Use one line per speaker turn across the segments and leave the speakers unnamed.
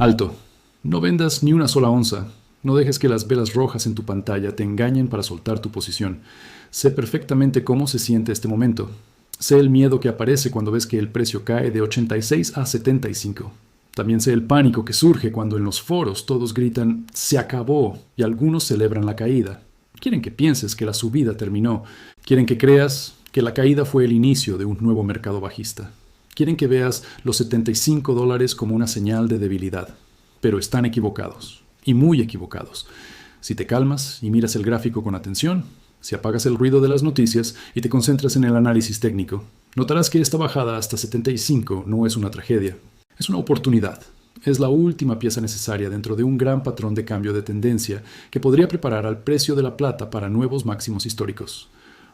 Alto. No vendas ni una sola onza. No dejes que las velas rojas en tu pantalla te engañen para soltar tu posición. Sé perfectamente cómo se siente este momento. Sé el miedo que aparece cuando ves que el precio cae de 86 a 75. También sé el pánico que surge cuando en los foros todos gritan «se acabó» y algunos celebran la caída. Quieren que pienses que la subida terminó. Quieren que creas que la caída fue el inicio de un nuevo mercado bajista. Quieren que veas los $75 como una señal de debilidad. Pero están equivocados. Y muy equivocados. Si te calmas y miras el gráfico con atención, si apagas el ruido de las noticias y te concentras en el análisis técnico, notarás que esta bajada hasta 75 no es una tragedia. Es una oportunidad. Es la última pieza necesaria dentro de un gran patrón de cambio de tendencia que podría preparar al precio de la plata para nuevos máximos históricos.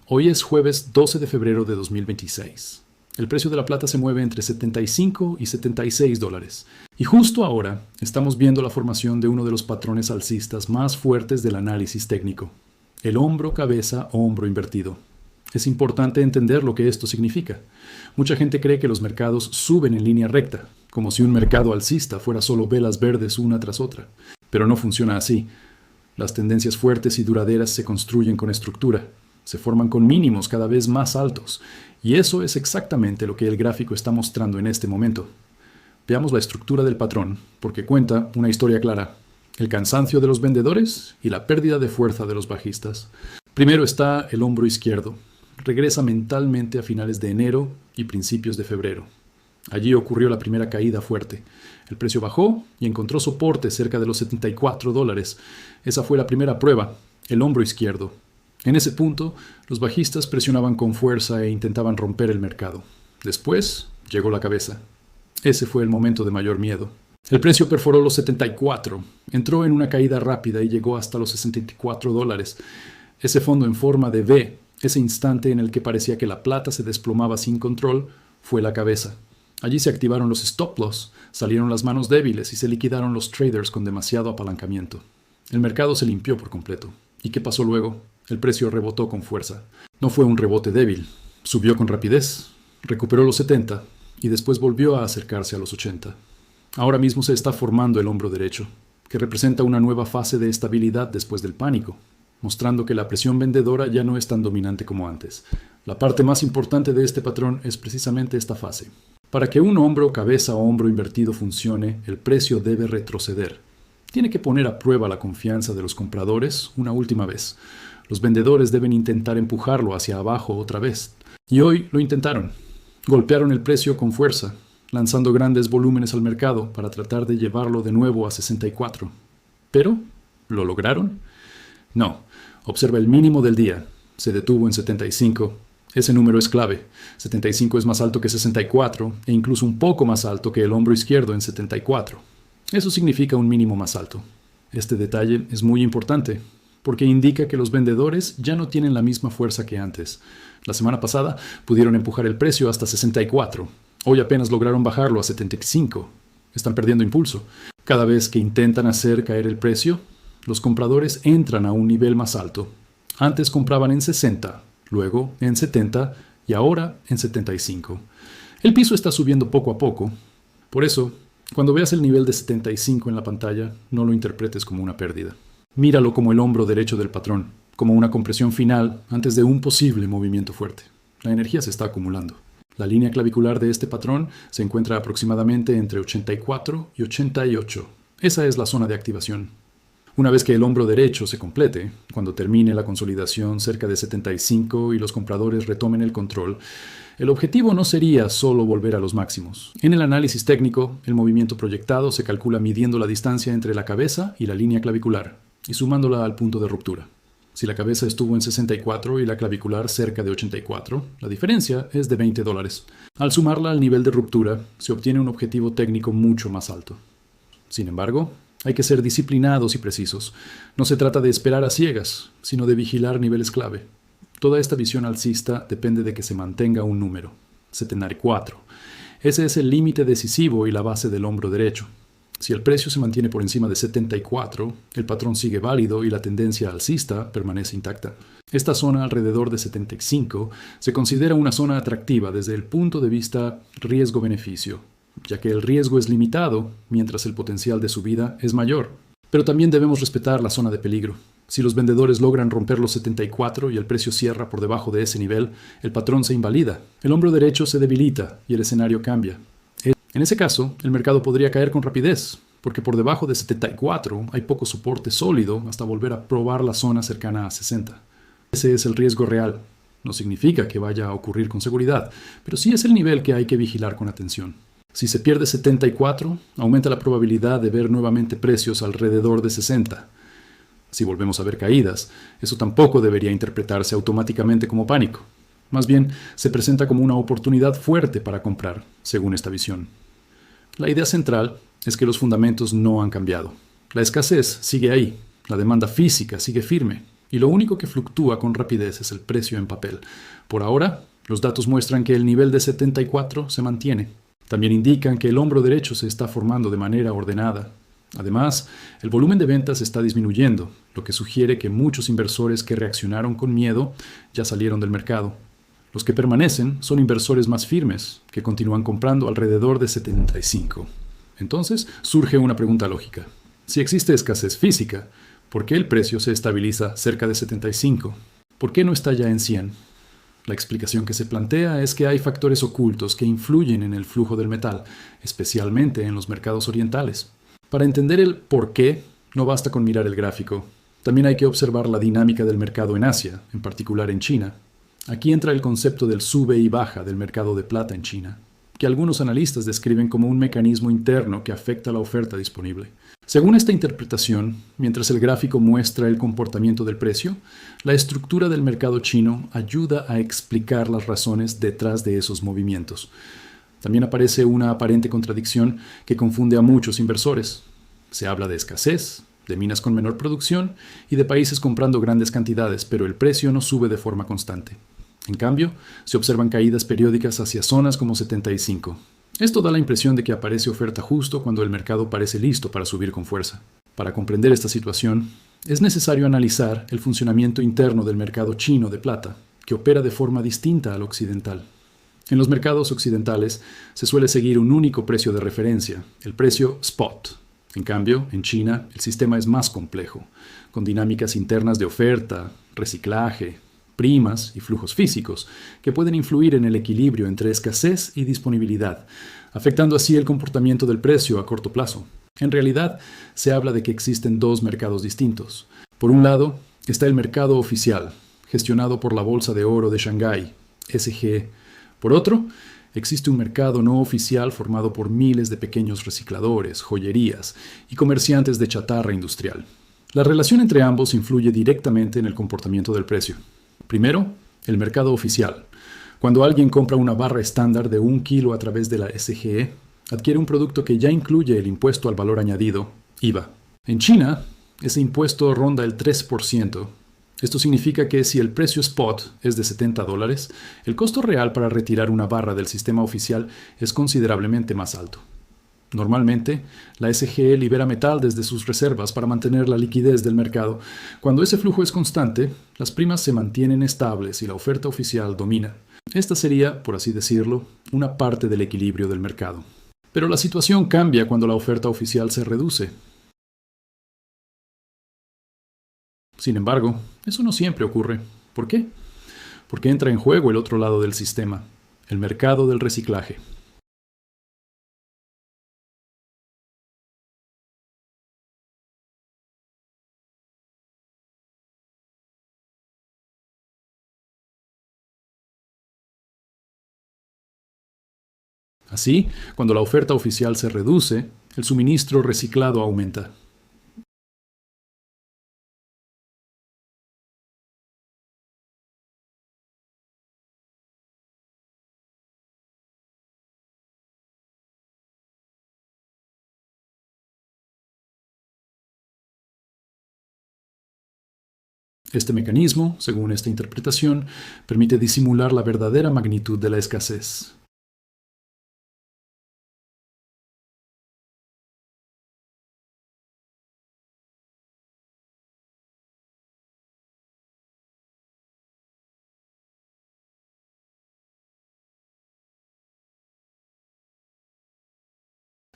Hoy es jueves 12 de febrero de 2026. El precio de la plata se mueve entre 75 y 76 dólares. Y justo ahora estamos viendo la formación de uno de los patrones alcistas más fuertes del análisis técnico. El hombro, cabeza, hombro invertido. Es importante entender lo que esto significa. Mucha gente cree que los mercados suben en línea recta, como si un mercado alcista fuera solo velas verdes una tras otra. Pero no funciona así. Las tendencias fuertes y duraderas se construyen con estructura. Se forman con mínimos cada vez más altos. Y eso es exactamente lo que el gráfico está mostrando en este momento. Veamos la estructura del patrón, porque cuenta una historia clara. El cansancio de los vendedores y la pérdida de fuerza de los bajistas. Primero está el hombro izquierdo. Regresa mentalmente a finales de enero y principios de febrero. Allí ocurrió la primera caída fuerte. El precio bajó y encontró soporte cerca de los 74 dólares. Esa fue la primera prueba, el hombro izquierdo. En ese punto, los bajistas presionaban con fuerza e intentaban romper el mercado. Después, llegó la cabeza. Ese fue el momento de mayor miedo. El precio perforó los 74, entró en una caída rápida y llegó hasta los 64 dólares. Ese fondo en forma de V, ese instante en el que parecía que la plata se desplomaba sin control, fue la cabeza. Allí se activaron los stop loss, salieron las manos débiles y se liquidaron los traders con demasiado apalancamiento. El mercado se limpió por completo. ¿Y qué pasó luego? El precio rebotó con fuerza. No fue un rebote débil. Subió con rapidez, recuperó los 70 y después volvió a acercarse a los 80. Ahora mismo se está formando el hombro derecho, que representa una nueva fase de estabilidad después del pánico, mostrando que la presión vendedora ya no es tan dominante como antes. La parte más importante de este patrón es precisamente esta fase. Para que un hombro, cabeza o hombro invertido funcione, el precio debe retroceder. Tiene que poner a prueba la confianza de los compradores una última vez. Los vendedores deben intentar empujarlo hacia abajo otra vez. Y hoy lo intentaron. Golpearon el precio con fuerza, lanzando grandes volúmenes al mercado para tratar de llevarlo de nuevo a 64. ¿Pero lo lograron? No. Observa el mínimo del día. Se detuvo en 75. Ese número es clave. 75 es más alto que 64 e incluso un poco más alto que el hombro izquierdo en 74. Eso significa un mínimo más alto. Este detalle es muy importante porque indica que los vendedores ya no tienen la misma fuerza que antes. La semana pasada pudieron empujar el precio hasta 64. Hoy apenas lograron bajarlo a 75. Están perdiendo impulso. Cada vez que intentan hacer caer el precio, los compradores entran a un nivel más alto. Antes compraban en 60, luego en 70 y ahora en 75. El piso está subiendo poco a poco. Por eso, cuando veas el nivel de 75 en la pantalla, no lo interpretes como una pérdida. Míralo como el hombro derecho del patrón, como una compresión final antes de un posible movimiento fuerte. La energía se está acumulando. La línea clavicular de este patrón se encuentra aproximadamente entre 84 y 88. Esa es la zona de activación. Una vez que el hombro derecho se complete, cuando termine la consolidación cerca de 75 y los compradores retomen el control, el objetivo no sería solo volver a los máximos. En el análisis técnico, el movimiento proyectado se calcula midiendo la distancia entre la cabeza y la línea clavicular y sumándola al punto de ruptura. Si la cabeza estuvo en 64 y la clavicular cerca de 84, la diferencia es de 20 dólares. Al sumarla al nivel de ruptura, se obtiene un objetivo técnico mucho más alto. Sin embargo, hay que ser disciplinados y precisos. No se trata de esperar a ciegas, sino de vigilar niveles clave. Toda esta visión alcista depende de que se mantenga un número, 74. Ese es el límite decisivo y la base del hombro derecho. Si el precio se mantiene por encima de 74, el patrón sigue válido y la tendencia alcista permanece intacta. Esta zona alrededor de 75 se considera una zona atractiva desde el punto de vista riesgo-beneficio. ya que el riesgo es limitado, mientras el potencial de subida es mayor. Pero también debemos respetar la zona de peligro. Si los vendedores logran romper los 74 y el precio cierra por debajo de ese nivel, el patrón se invalida, el hombro derecho se debilita y el escenario cambia. En ese caso, el mercado podría caer con rapidez, porque por debajo de 74 hay poco soporte sólido hasta volver a probar la zona cercana a 60. Ese es el riesgo real. No significa que vaya a ocurrir con seguridad, pero sí es el nivel que hay que vigilar con atención. Si se pierde 74, aumenta la probabilidad de ver nuevamente precios alrededor de 60. Si volvemos a ver caídas, eso tampoco debería interpretarse automáticamente como pánico. Más bien, se presenta como una oportunidad fuerte para comprar, según esta visión. La idea central es que los fundamentos no han cambiado. La escasez sigue ahí, la demanda física sigue firme, y lo único que fluctúa con rapidez es el precio en papel. Por ahora, los datos muestran que el nivel de 74 se mantiene. También indican que el hombro derecho se está formando de manera ordenada. Además, el volumen de ventas está disminuyendo, lo que sugiere que muchos inversores que reaccionaron con miedo ya salieron del mercado. Los que permanecen son inversores más firmes, que continúan comprando alrededor de 75. Entonces, surge una pregunta lógica. Si existe escasez física, ¿por qué el precio se estabiliza cerca de 75? ¿Por qué no está ya en 100? La explicación que se plantea es que hay factores ocultos que influyen en el flujo del metal, especialmente en los mercados orientales. Para entender el por qué, no basta con mirar el gráfico. También hay que observar la dinámica del mercado en Asia, en particular en China. Aquí entra el concepto del sube y baja del mercado de plata en China, que algunos analistas describen como un mecanismo interno que afecta la oferta disponible. Según esta interpretación, mientras el gráfico muestra el comportamiento del precio, la estructura del mercado chino ayuda a explicar las razones detrás de esos movimientos. También aparece una aparente contradicción que confunde a muchos inversores. Se habla de escasez, de minas con menor producción y de países comprando grandes cantidades, pero el precio no sube de forma constante. En cambio, se observan caídas periódicas hacia zonas como 75. Esto da la impresión de que aparece oferta justo cuando el mercado parece listo para subir con fuerza. Para comprender esta situación, es necesario analizar el funcionamiento interno del mercado chino de plata, que opera de forma distinta al occidental. En los mercados occidentales se suele seguir un único precio de referencia, el precio spot. En cambio, en China, el sistema es más complejo, con dinámicas internas de oferta, reciclaje, primas y flujos físicos, que pueden influir en el equilibrio entre escasez y disponibilidad, afectando así el comportamiento del precio a corto plazo. En realidad, se habla de que existen dos mercados distintos. Por un lado, está el mercado oficial, gestionado por la Bolsa de Oro de Shanghái, SGE. Por otro, existe un mercado no oficial formado por miles de pequeños recicladores, joyerías y comerciantes de chatarra industrial. La relación entre ambos influye directamente en el comportamiento del precio. Primero, el mercado oficial. Cuando alguien compra una barra estándar de 1 kilo a través de la SGE, adquiere un producto que ya incluye el impuesto al valor añadido, IVA. En China, ese impuesto ronda el 3%. Esto significa que si el precio spot es de $70, el costo real para retirar una barra del sistema oficial es considerablemente más alto. Normalmente, la SGE libera metal desde sus reservas para mantener la liquidez del mercado. Cuando ese flujo es constante, las primas se mantienen estables y la oferta oficial domina. Esta sería, por así decirlo, una parte del equilibrio del mercado. Pero la situación cambia cuando la oferta oficial se reduce. Sin embargo, eso no siempre ocurre. ¿Por qué? Porque entra en juego el otro lado del sistema, el mercado del reciclaje. Así, cuando la oferta oficial se reduce, el suministro reciclado aumenta. Este mecanismo, según esta interpretación, permite disimular la verdadera magnitud de la escasez.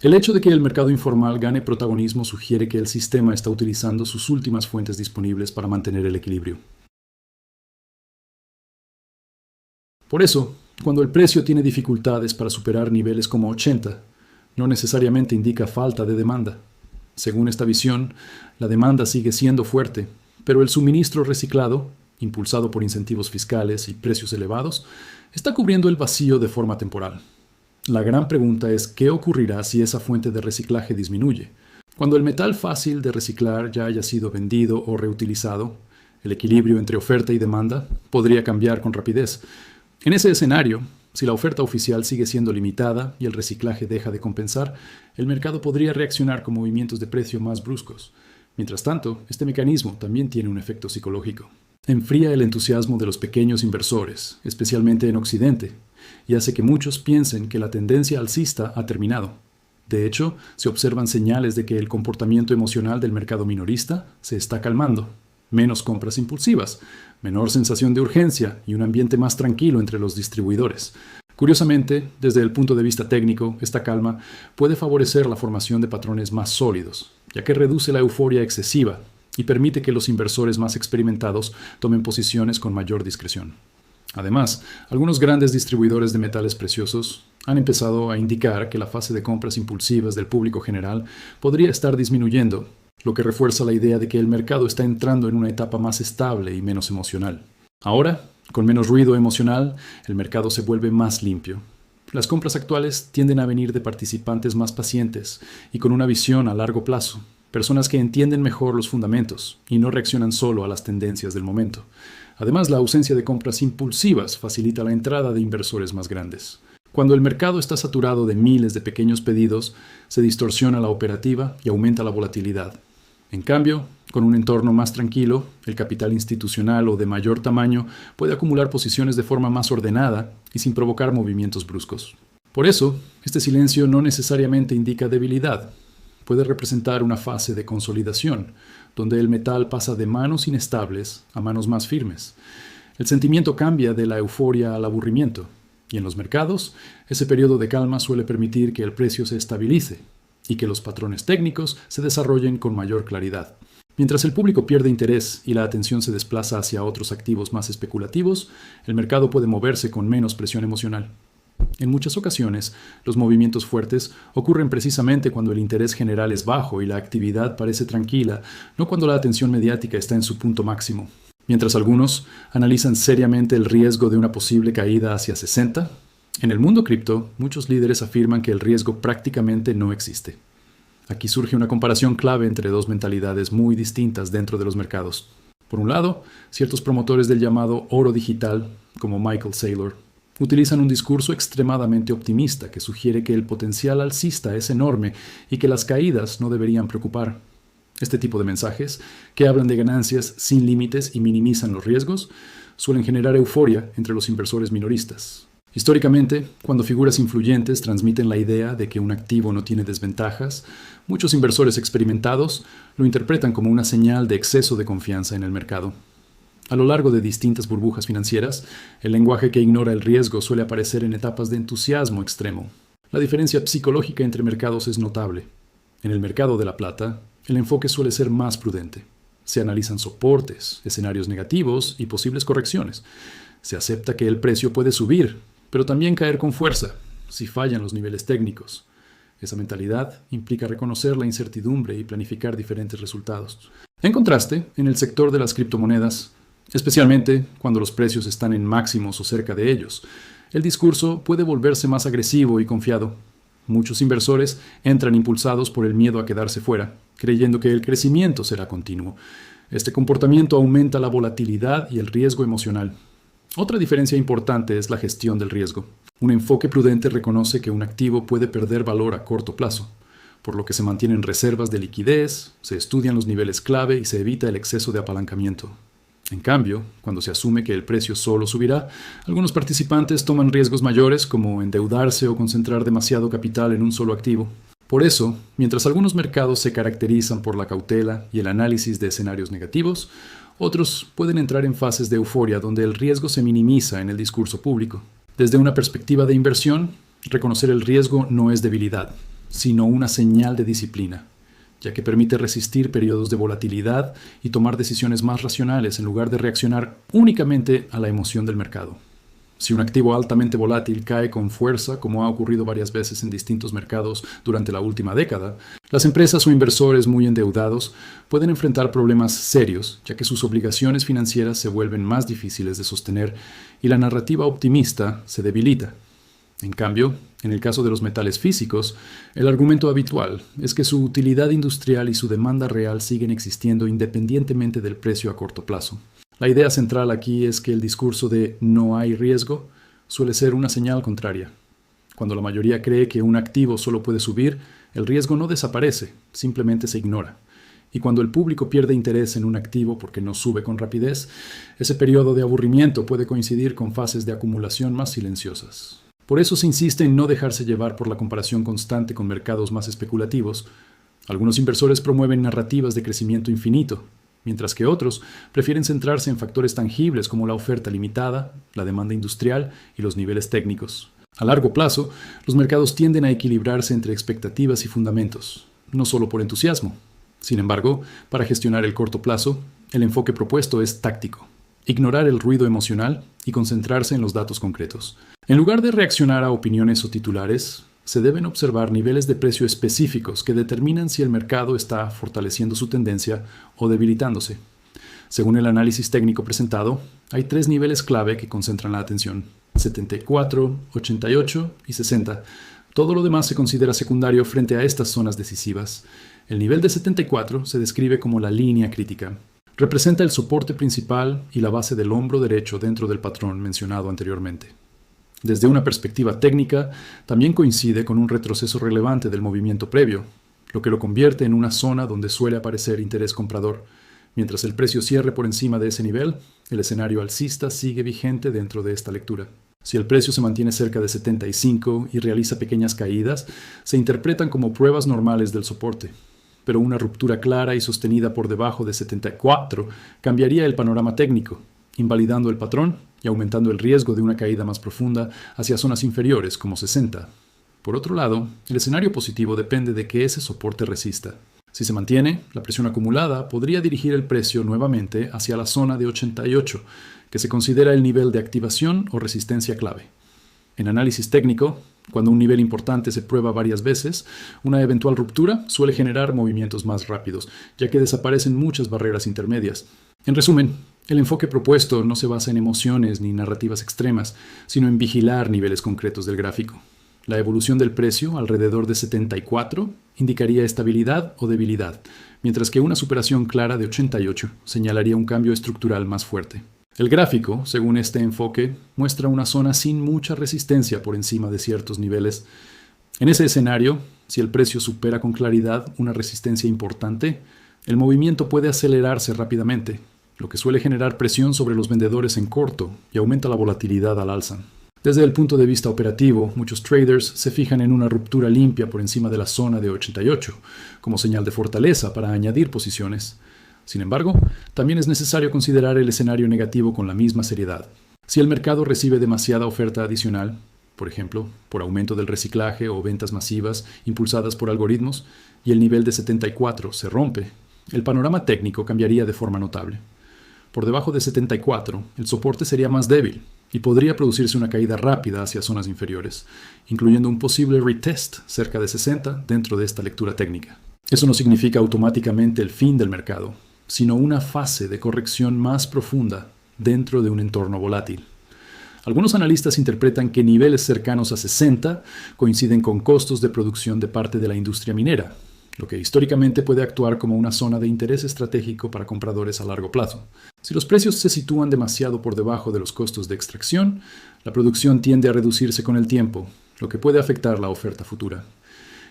El hecho de que el mercado informal gane protagonismo sugiere que el sistema está utilizando sus últimas fuentes disponibles para mantener el equilibrio. Por eso, cuando el precio tiene dificultades para superar niveles como 80, no necesariamente indica falta de demanda. Según esta visión, la demanda sigue siendo fuerte, pero el suministro reciclado, impulsado por incentivos fiscales y precios elevados, está cubriendo el vacío de forma temporal. La gran pregunta es qué ocurrirá si esa fuente de reciclaje disminuye. Cuando el metal fácil de reciclar ya haya sido vendido o reutilizado, el equilibrio entre oferta y demanda podría cambiar con rapidez. En ese escenario, si la oferta oficial sigue siendo limitada y el reciclaje deja de compensar, el mercado podría reaccionar con movimientos de precio más bruscos. Mientras tanto, este mecanismo también tiene un efecto psicológico. Enfría el entusiasmo de los pequeños inversores, especialmente en Occidente, y hace que muchos piensen que la tendencia alcista ha terminado. De hecho, se observan señales de que el comportamiento emocional del mercado minorista se está calmando. Menos compras impulsivas, menor sensación de urgencia y un ambiente más tranquilo entre los distribuidores. Curiosamente, desde el punto de vista técnico, esta calma puede favorecer la formación de patrones más sólidos, ya que reduce la euforia excesiva y permite que los inversores más experimentados tomen posiciones con mayor discreción. Además, algunos grandes distribuidores de metales preciosos han empezado a indicar que la fase de compras impulsivas del público general podría estar disminuyendo, lo que refuerza la idea de que el mercado está entrando en una etapa más estable y menos emocional. Ahora, con menos ruido emocional, el mercado se vuelve más limpio. Las compras actuales tienden a venir de participantes más pacientes y con una visión a largo plazo, personas que entienden mejor los fundamentos y no reaccionan solo a las tendencias del momento. Además, la ausencia de compras impulsivas facilita la entrada de inversores más grandes. Cuando el mercado está saturado de miles de pequeños pedidos, se distorsiona la operativa y aumenta la volatilidad. En cambio, con un entorno más tranquilo, el capital institucional o de mayor tamaño puede acumular posiciones de forma más ordenada y sin provocar movimientos bruscos. Por eso, este silencio no necesariamente indica debilidad. Puede representar una fase de consolidación, donde el metal pasa de manos inestables a manos más firmes. El sentimiento cambia de la euforia al aburrimiento, y en los mercados, ese periodo de calma suele permitir que el precio se estabilice y que los patrones técnicos se desarrollen con mayor claridad. Mientras el público pierde interés y la atención se desplaza hacia otros activos más especulativos, el mercado puede moverse con menos presión emocional. En muchas ocasiones, los movimientos fuertes ocurren precisamente cuando el interés general es bajo y la actividad parece tranquila, no cuando la atención mediática está en su punto máximo. Mientras algunos analizan seriamente el riesgo de una posible caída hacia 60, en el mundo cripto, muchos líderes afirman que el riesgo prácticamente no existe. Aquí surge una comparación clave entre dos mentalidades muy distintas dentro de los mercados. Por un lado, ciertos promotores del llamado oro digital, como Michael Saylor, utilizan un discurso extremadamente optimista que sugiere que el potencial alcista es enorme y que las caídas no deberían preocupar. Este tipo de mensajes, que hablan de ganancias sin límites y minimizan los riesgos, suelen generar euforia entre los inversores minoristas. Históricamente, cuando figuras influyentes transmiten la idea de que un activo no tiene desventajas, muchos inversores experimentados lo interpretan como una señal de exceso de confianza en el mercado. A lo largo de distintas burbujas financieras, el lenguaje que ignora el riesgo suele aparecer en etapas de entusiasmo extremo. La diferencia psicológica entre mercados es notable. En el mercado de la plata, el enfoque suele ser más prudente. Se analizan soportes, escenarios negativos y posibles correcciones. Se acepta que el precio puede subir, pero también caer con fuerza, si fallan los niveles técnicos. Esa mentalidad implica reconocer la incertidumbre y planificar diferentes resultados. En contraste, en el sector de las criptomonedas, especialmente cuando los precios están en máximos o cerca de ellos, el discurso puede volverse más agresivo y confiado. Muchos inversores entran impulsados por el miedo a quedarse fuera, creyendo que el crecimiento será continuo. Este comportamiento aumenta la volatilidad y el riesgo emocional. Otra diferencia importante es la gestión del riesgo. Un enfoque prudente reconoce que un activo puede perder valor a corto plazo, por lo que se mantienen reservas de liquidez, se estudian los niveles clave y se evita el exceso de apalancamiento. En cambio, cuando se asume que el precio solo subirá, algunos participantes toman riesgos mayores como endeudarse o concentrar demasiado capital en un solo activo. Por eso, mientras algunos mercados se caracterizan por la cautela y el análisis de escenarios negativos, otros pueden entrar en fases de euforia donde el riesgo se minimiza en el discurso público. Desde una perspectiva de inversión, reconocer el riesgo no es debilidad, sino una señal de disciplina, ya que permite resistir periodos de volatilidad y tomar decisiones más racionales en lugar de reaccionar únicamente a la emoción del mercado. Si un activo altamente volátil cae con fuerza, como ha ocurrido varias veces en distintos mercados durante la última década, las empresas o inversores muy endeudados pueden enfrentar problemas serios, ya que sus obligaciones financieras se vuelven más difíciles de sostener y la narrativa optimista se debilita. En cambio, en el caso de los metales físicos, el argumento habitual es que su utilidad industrial y su demanda real siguen existiendo independientemente del precio a corto plazo. La idea central aquí es que el discurso de no hay riesgo suele ser una señal contraria. Cuando la mayoría cree que un activo solo puede subir, el riesgo no desaparece, simplemente se ignora. Y cuando el público pierde interés en un activo porque no sube con rapidez, ese periodo de aburrimiento puede coincidir con fases de acumulación más silenciosas. Por eso se insiste en no dejarse llevar por la comparación constante con mercados más especulativos. Algunos inversores promueven narrativas de crecimiento infinito, mientras que otros prefieren centrarse en factores tangibles como la oferta limitada, la demanda industrial y los niveles técnicos. A largo plazo, los mercados tienden a equilibrarse entre expectativas y fundamentos, no solo por entusiasmo. Sin embargo, para gestionar el corto plazo, el enfoque propuesto es táctico: ignorar el ruido emocional y concentrarse en los datos concretos. En lugar de reaccionar a opiniones o titulares, se deben observar niveles de precio específicos que determinan si el mercado está fortaleciendo su tendencia o debilitándose. Según el análisis técnico presentado, hay 3 niveles clave que concentran la atención: 74, 88 y 60. Todo lo demás se considera secundario frente a estas zonas decisivas. El nivel de 74 se describe como la línea crítica. Representa el soporte principal y la base del hombro derecho dentro del patrón mencionado anteriormente. Desde una perspectiva técnica, también coincide con un retroceso relevante del movimiento previo, lo que lo convierte en una zona donde suele aparecer interés comprador. Mientras el precio cierre por encima de ese nivel, el escenario alcista sigue vigente dentro de esta lectura. Si el precio se mantiene cerca de 75 y realiza pequeñas caídas, se interpretan como pruebas normales del soporte. Pero una ruptura clara y sostenida por debajo de 74 cambiaría el panorama técnico, invalidando el patrón y aumentando el riesgo de una caída más profunda hacia zonas inferiores como 60. Por otro lado, el escenario positivo depende de que ese soporte resista. Si se mantiene, la presión acumulada podría dirigir el precio nuevamente hacia la zona de 88, que se considera el nivel de activación o resistencia clave. En análisis técnico, cuando un nivel importante se prueba varias veces, una eventual ruptura suele generar movimientos más rápidos, ya que desaparecen muchas barreras intermedias. En resumen, el enfoque propuesto no se basa en emociones ni narrativas extremas, sino en vigilar niveles concretos del gráfico. La evolución del precio alrededor de 74 indicaría estabilidad o debilidad, mientras que una superación clara de 88 señalaría un cambio estructural más fuerte. El gráfico, según este enfoque, muestra una zona sin mucha resistencia por encima de ciertos niveles. En ese escenario, si el precio supera con claridad una resistencia importante, el movimiento puede acelerarse rápidamente, lo que suele generar presión sobre los vendedores en corto y aumenta la volatilidad al alza. Desde el punto de vista operativo, muchos traders se fijan en una ruptura limpia por encima de la zona de 88, como señal de fortaleza para añadir posiciones. Sin embargo, también es necesario considerar el escenario negativo con la misma seriedad. Si el mercado recibe demasiada oferta adicional, por ejemplo, por aumento del reciclaje o ventas masivas impulsadas por algoritmos, y el nivel de 74 se rompe, el panorama técnico cambiaría de forma notable. Por debajo de 74, el soporte sería más débil y podría producirse una caída rápida hacia zonas inferiores, incluyendo un posible retest cerca de 60 dentro de esta lectura técnica. Eso no significa automáticamente el fin del mercado, sino una fase de corrección más profunda dentro de un entorno volátil. Algunos analistas interpretan que niveles cercanos a 60 coinciden con costos de producción de parte de la industria minera, lo que históricamente puede actuar como una zona de interés estratégico para compradores a largo plazo. Si los precios se sitúan demasiado por debajo de los costos de extracción, la producción tiende a reducirse con el tiempo, lo que puede afectar la oferta futura.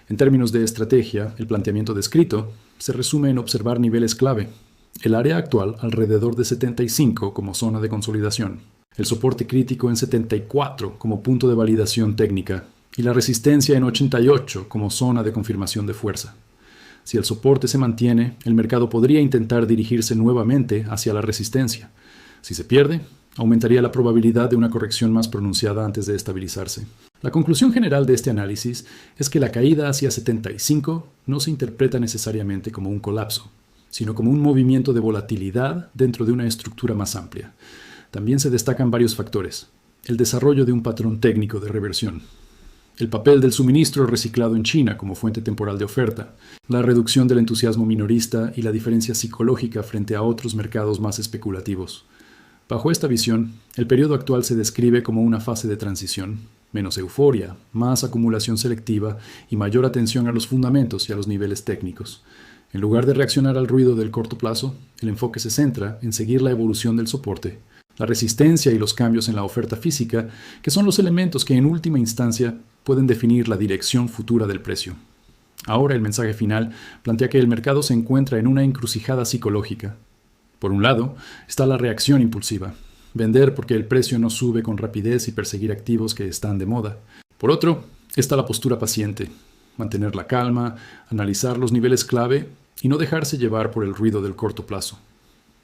En términos de estrategia, el planteamiento descrito se resume en observar niveles clave: el área actual alrededor de 75 como zona de consolidación, el soporte crítico en 74 como punto de validación técnica y la resistencia en 88 como zona de confirmación de fuerza. Si el soporte se mantiene, el mercado podría intentar dirigirse nuevamente hacia la resistencia. Si se pierde, Aumentaría la probabilidad de una corrección más pronunciada antes de estabilizarse. La conclusión general de este análisis es que la caída hacia 75 no se interpreta necesariamente como un colapso, sino como un movimiento de volatilidad dentro de una estructura más amplia. También se destacan varios factores. El desarrollo de un patrón técnico de reversión, el papel del suministro reciclado en China como fuente temporal de oferta, la reducción del entusiasmo minorista y la diferencia psicológica frente a otros mercados más especulativos. Bajo esta visión, el periodo actual se describe como una fase de transición, menos euforia, más acumulación selectiva y mayor atención a los fundamentos y a los niveles técnicos. En lugar de reaccionar al ruido del corto plazo, el enfoque se centra en seguir la evolución del soporte, la resistencia y los cambios en la oferta física, que son los elementos que en última instancia pueden definir la dirección futura del precio. Ahora el mensaje final plantea que el mercado se encuentra en una encrucijada psicológica. Por un lado, está la reacción impulsiva, vender porque el precio no sube con rapidez y perseguir activos que están de moda. Por otro, está la postura paciente, mantener la calma, analizar los niveles clave y no dejarse llevar por el ruido del corto plazo.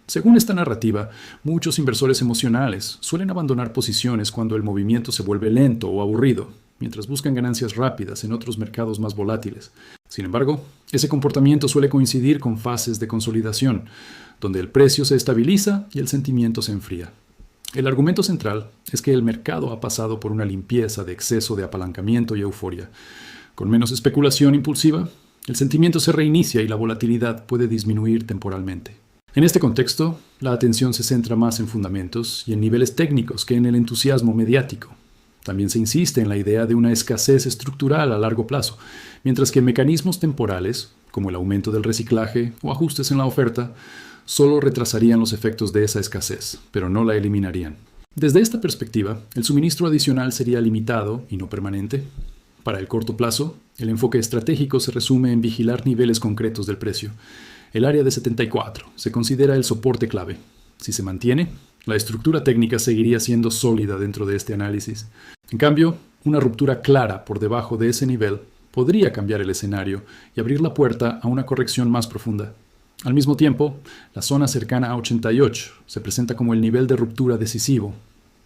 Según esta narrativa, muchos inversores emocionales suelen abandonar posiciones cuando el movimiento se vuelve lento o aburrido, mientras buscan ganancias rápidas en otros mercados más volátiles. Sin embargo, ese comportamiento suele coincidir con fases de consolidación, donde el precio se estabiliza y el sentimiento se enfría. El argumento central es que el mercado ha pasado por una limpieza de exceso de apalancamiento y euforia. Con menos especulación impulsiva, el sentimiento se reinicia y la volatilidad puede disminuir temporalmente. En este contexto, la atención se centra más en fundamentos y en niveles técnicos que en el entusiasmo mediático. También se insiste en la idea de una escasez estructural a largo plazo, mientras que mecanismos temporales, como el aumento del reciclaje o ajustes en la oferta, solo retrasarían los efectos de esa escasez, pero no la eliminarían. Desde esta perspectiva, el suministro adicional sería limitado y no permanente. Para el corto plazo, el enfoque estratégico se resume en vigilar niveles concretos del precio. El área de 74 se considera el soporte clave. Si se mantiene, la estructura técnica seguiría siendo sólida dentro de este análisis. En cambio, una ruptura clara por debajo de ese nivel podría cambiar el escenario y abrir la puerta a una corrección más profunda. Al mismo tiempo, la zona cercana a 88 se presenta como el nivel de ruptura decisivo.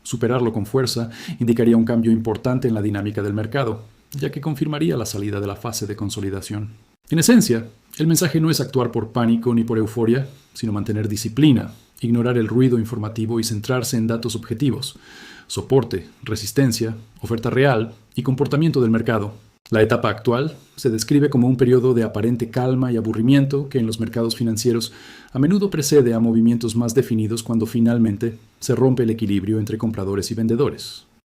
Superarlo con fuerza indicaría un cambio importante en la dinámica del mercado, ya que confirmaría la salida de la fase de consolidación. En esencia, el mensaje no es actuar por pánico ni por euforia, sino mantener disciplina, ignorar el ruido informativo y centrarse en datos objetivos: soporte, resistencia, oferta real y comportamiento del mercado. La etapa actual se describe como un periodo de aparente calma y aburrimiento que en los mercados financieros a menudo precede a movimientos más definidos cuando finalmente se rompe el equilibrio entre compradores y vendedores.